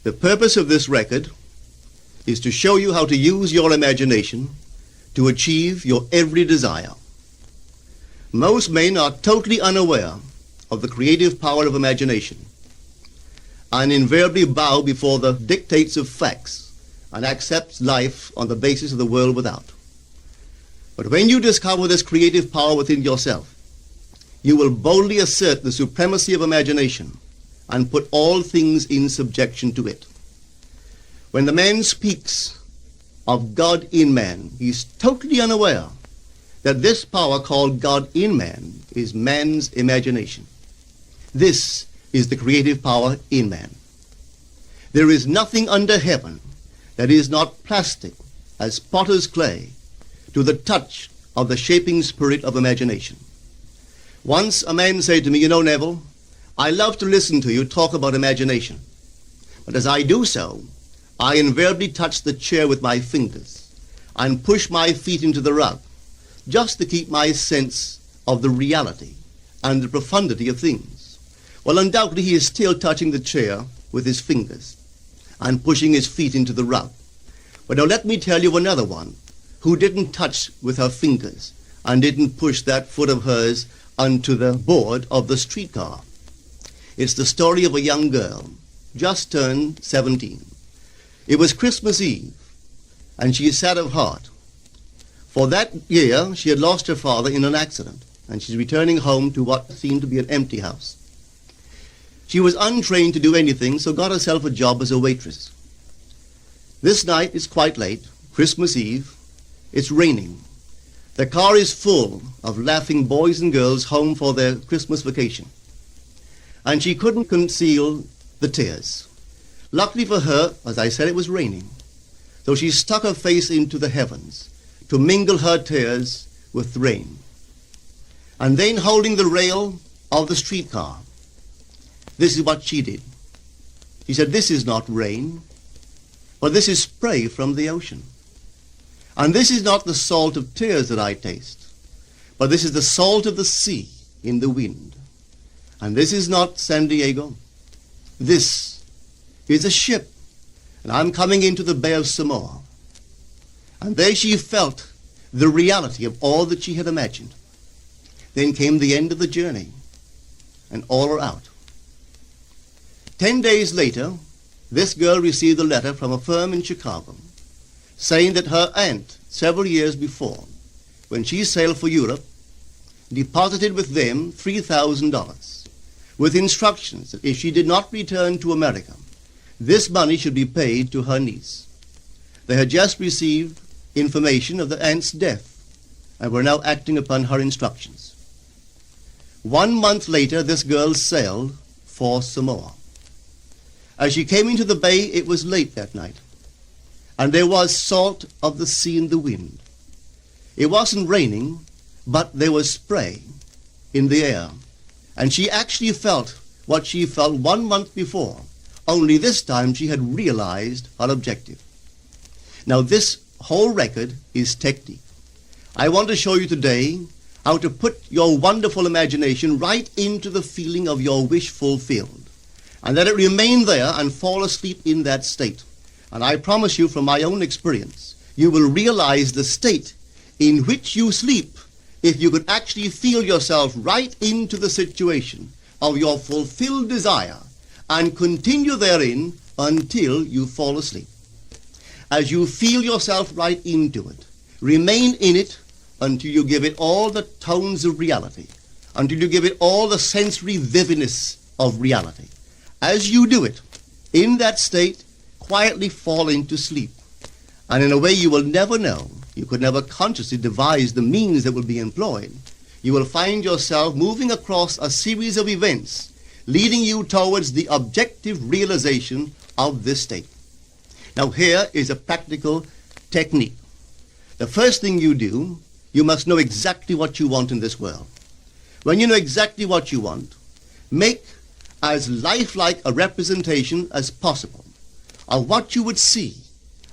The purpose of this record is to show you how to use your imagination to achieve your every desire. Most men are totally unaware of the creative power of imagination and invariably bow before the dictates of facts and accept life on the basis of the world without. But when you discover this creative power within yourself, you will boldly assert the supremacy of imagination and put all things in subjection to it. When the man speaks of God in man, he is totally unaware that this power called God in man is man's imagination. This is the creative power in man. There is nothing under heaven that is not plastic as potter's clay to the touch of the shaping spirit of imagination. Once a man said to me, "You know, Neville, I love to listen to you talk about imagination. But as I do so, I invariably touch the chair with my fingers and push my feet into the rug, just to keep my sense of the reality and the profundity of things." Well, undoubtedly he is still touching the chair with his fingers and pushing his feet into the rug. But now let me tell you another one who didn't touch with her fingers and didn't push that foot of hers onto the board of the streetcar. It's the story of a young girl, just turned 17. It was Christmas Eve, and she is sad of heart. For that year, she had lost her father in an accident, and she's returning home to what seemed to be an empty house. She was untrained to do anything, so got herself a job as a waitress. This night is quite late, Christmas Eve. It's raining. The car is full of laughing boys and girls home for their Christmas vacation. And she couldn't conceal the tears. Luckily for her, as I said, it was raining. So she stuck her face into the heavens to mingle her tears with rain. And then, holding the rail of the streetcar, this is what she did. She said, "This is not rain, but this is spray from the ocean. And this is not the salt of tears that I taste, but this is the salt of the sea in the wind. And this is not San Diego. This is a ship, and I'm coming into the Bay of Samoa." And there she felt the reality of all that she had imagined. Then came the end of the journey, and all are out. 10 days later, this girl received a letter from a firm in Chicago saying that her aunt, several years before, when she sailed for Europe, deposited with them $3,000 with instructions that if she did not return to America, this money should be paid to her niece. They had just received information of the aunt's death and were now acting upon her instructions. 1 month later, this girl sailed for Samoa. As she came into the bay, it was late that night, and there was salt of the sea in the wind. It wasn't raining, but there was spray in the air, and she actually felt what she felt 1 month before, only this time she had realized her objective. Now this whole record is technique. I want to show you today how to put your wonderful imagination right into the feeling of your wish fulfilled, and let it remain there and fall asleep in that state. And I promise you from my own experience, you will realize the state in which you sleep if you could actually feel yourself right into the situation of your fulfilled desire and continue therein until you fall asleep. As you feel yourself right into it, remain in it until you give it all the tones of reality, until you give it all the sensory vividness of reality. As you do it, in that state, quietly fall into sleep. And in a way you will never know, you could never consciously devise the means that will be employed, you will find yourself moving across a series of events leading you towards the objective realization of this state. Now here is a practical technique. The first thing you do, you must know exactly what you want in this world. When you know exactly what you want, make as lifelike a representation as possible of what you would see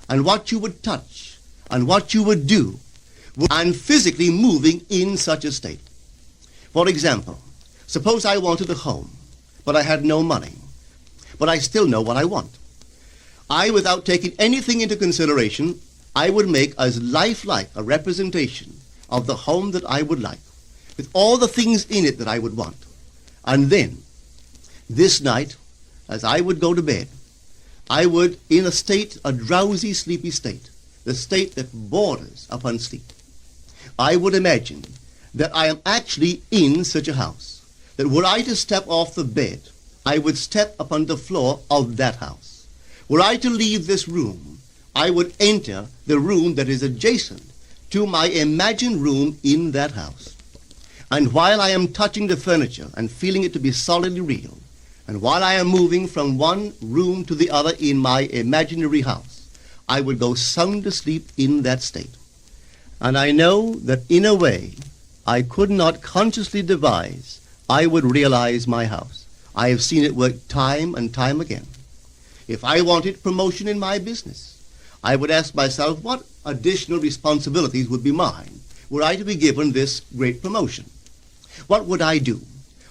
and what you would touch and what you would do and physically moving in such a state. For example, suppose I wanted a home, but I had no money, but I still know what I want. without taking anything into consideration, I would make as lifelike a representation of the home that I would like, with all the things in it that I would want. And then, this night, as I would go to bed, I would, in a state, a drowsy, sleepy state, the state that borders upon sleep, I would imagine that I am actually in such a house, that were I to step off the bed, I would step upon the floor of that house. Were I to leave this room, I would enter the room that is adjacent to my imagined room in that house. And while I am touching the furniture and feeling it to be solidly real, and while I am moving from one room to the other in my imaginary house, I would go sound asleep in that state. And I know that in a way I could not consciously devise, I would realize my house. I have seen it work time and time again. If I wanted promotion in my business, I would ask myself what additional responsibilities would be mine were I to be given this great promotion. What would I do?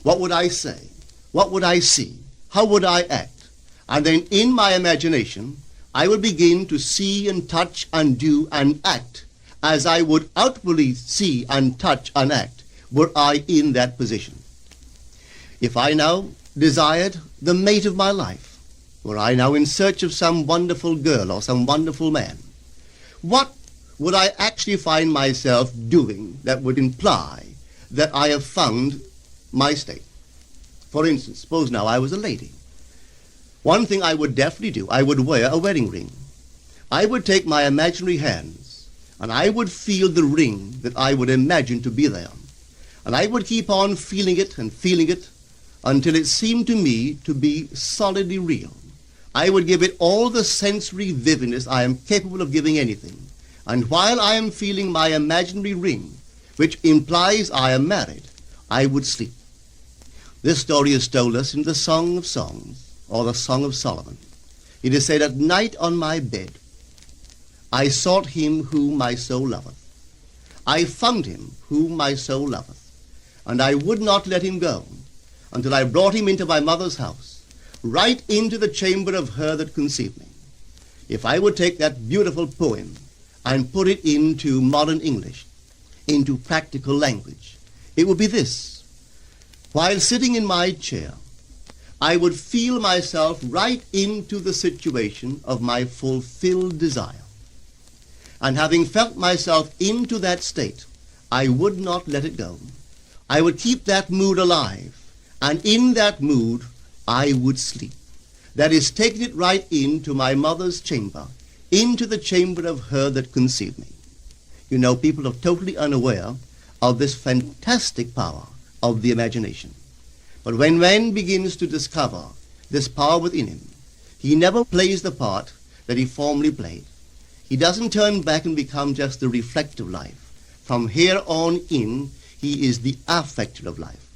What would I say? What would I see? How would I act? And then in my imagination, I would begin to see and touch and do and act as I would outwardly see and touch and act were I in that position. If I now desired the mate of my life, were I now in search of some wonderful girl or some wonderful man, what would I actually find myself doing that would imply that I have found my state? For instance, suppose now I was a lady. One thing I would definitely do, I would wear a wedding ring. I would take my imaginary hands, and I would feel the ring that I would imagine to be there. And I would keep on feeling it until it seemed to me to be solidly real. I would give it all the sensory vividness I am capable of giving anything. And while I am feeling my imaginary ring, which implies I am married, I would sleep. This story is told us in the Song of Songs, or the Song of Solomon. It is said, "At night on my bed, I sought him whom my soul loveth. I found him whom my soul loveth, and I would not let him go until I brought him into my mother's house, right into the chamber of her that conceived me." If I would take that beautiful poem and put it into modern English, into practical language, it would be this. While sitting in my chair, I would feel myself right into the situation of my fulfilled desire. And having felt myself into that state, I would not let it go. I would keep that mood alive, and in that mood, I would sleep. That is, taking it right into my mother's chamber, into the chamber of her that conceived me. You know, people are totally unaware of this fantastic power of the imagination. But when man begins to discover this power within him, he never plays the part that he formerly played. He doesn't turn back and become just the reflector of life. From here on in, he is the affecter of life.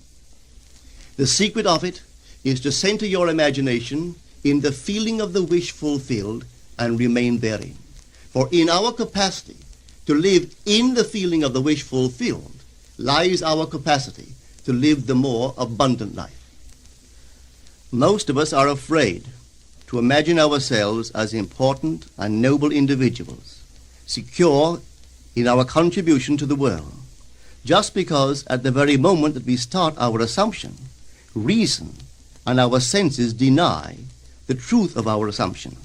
The secret of it is to center your imagination in the feeling of the wish fulfilled and remain therein. For in our capacity to live in the feeling of the wish fulfilled lies our capacity to live the more abundant life. Most of us are afraid to imagine ourselves as important and noble individuals, secure in our contribution to the world, just because at the very moment that we start our assumption, reason and our senses deny the truth of our assumption.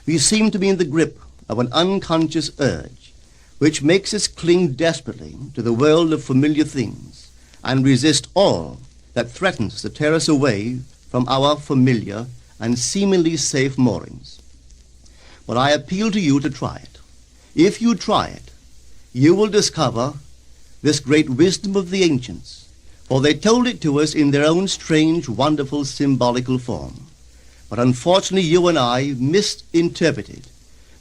We seem to be in the grip of an unconscious urge which makes us cling desperately to the world of familiar things and resist all that threatens to tear us away from our familiar and seemingly safe moorings. But I appeal to you to try it. If you try it, you will discover this great wisdom of the ancients, for they told it to us in their own strange, wonderful, symbolical form. But unfortunately, you and I misinterpreted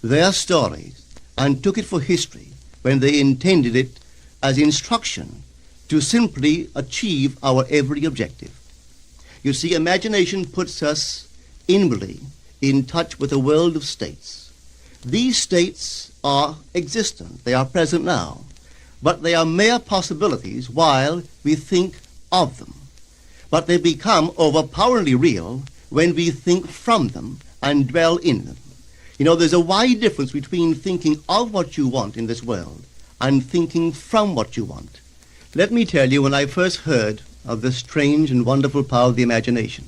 their stories and took it for history when they intended it as instruction to simply achieve our every objective. You see, imagination puts us inwardly in touch with a world of states. These states are existent, they are present now, but they are mere possibilities while we think of them. But they become overpoweringly real when we think from them and dwell in them. You know, there's a wide difference between thinking of what you want in this world and thinking from what you want. Let me tell you, when I first heard of the strange and wonderful power of the imagination,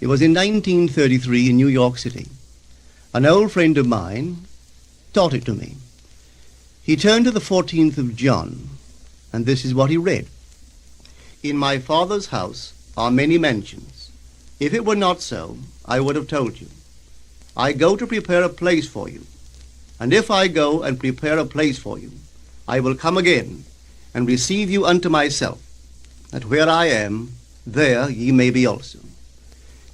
it was in 1933 in New York City. An old friend of mine taught it to me. He turned to the 14th of John, and this is what he read. In my Father's house are many mansions. If it were not so, I would have told you. I go to prepare a place for you. And if I go and prepare a place for you, I will come again and receive you unto myself, that where I am, there ye may be also.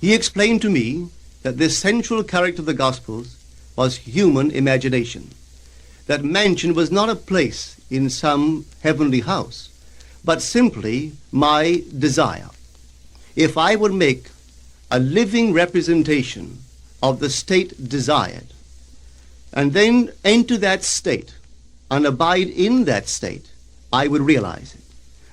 He explained to me that this central character of the Gospels was human imagination, that mansion was not a place in some heavenly house, but simply my desire. If I would make a living representation of the state desired, and then enter that state and abide in that state, I would realize it.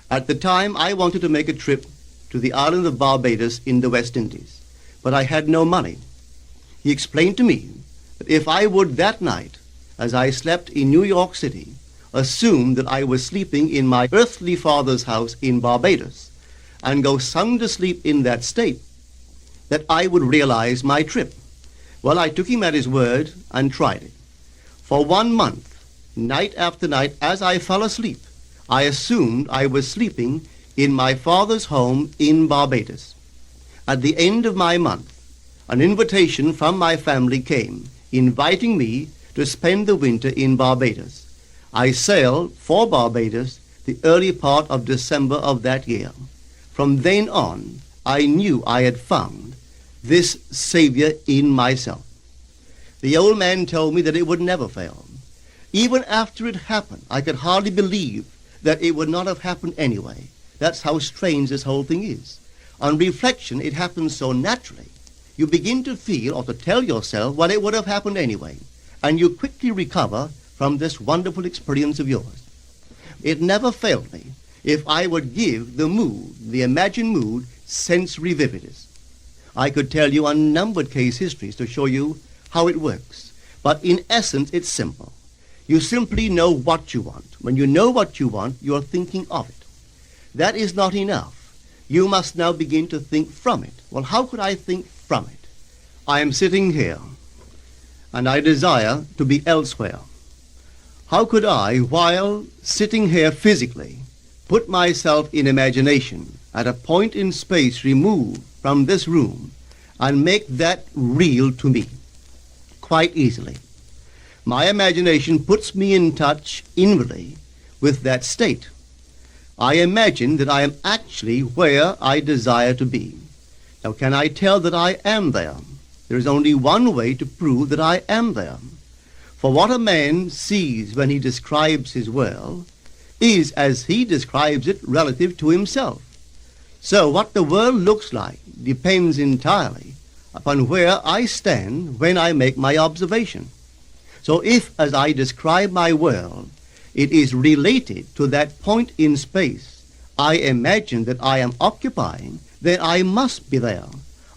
At the time, I wanted to make a trip to the island of Barbados in the West Indies, but I had no money. He explained to me that if I would that night, as I slept in New York City, assume that I was sleeping in my earthly father's house in Barbados, and go sound asleep in that state, that I would realize my trip. Well, I took him at his word and tried it. For 1 month, night after night, as I fell asleep, I assumed I was sleeping in my father's home in Barbados. At the end of my month, an invitation from my family came, inviting me to spend the winter in Barbados. I sailed for Barbados the early part of December of that year. From then on, I knew I had found this Savior in myself. The old man told me that it would never fail. Even after it happened, I could hardly believe that it would not have happened anyway. That's how strange this whole thing is. On reflection, it happens so naturally. You begin to feel or to tell yourself, well, it would have happened anyway. And you quickly recover from this wonderful experience of yours. It never failed me if I would give the mood, the imagined mood, sensory vividness. I could tell you unnumbered case histories to show you how it works. But in essence, it's simple. You simply know what you want. When you know what you want, you're thinking of it. That is not enough. You must now begin to think from it. Well, how could I think from it? I am sitting here, and I desire to be elsewhere. How could I, while sitting here physically, put myself in imagination at a point in space removed from this room and make that real to me? Quite easily. My imagination puts me in touch inwardly with that state. I imagine that I am actually where I desire to be. Now, can I tell that I am there? There is only one way to prove that I am there. For what a man sees when he describes his world is as he describes it relative to himself. So what the world looks like depends entirely upon where I stand when I make my observation. So if, as I describe my world, it is related to that point in space I imagine that I am occupying, then I must be there.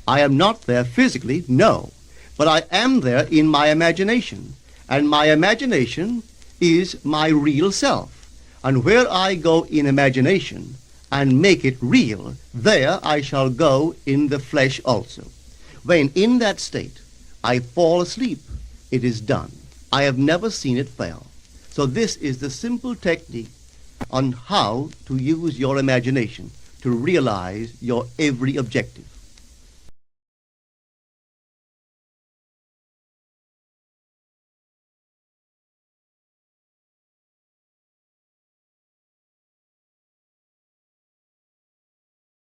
I am not there physically, no, but I am there in my imagination, and my imagination is my real self. And where I go in imagination and make it real, there I shall go in the flesh also. When in that state I fall asleep, it is done. I have never seen it fail. So this is the simple technique on how to use your imagination to realize your every objective.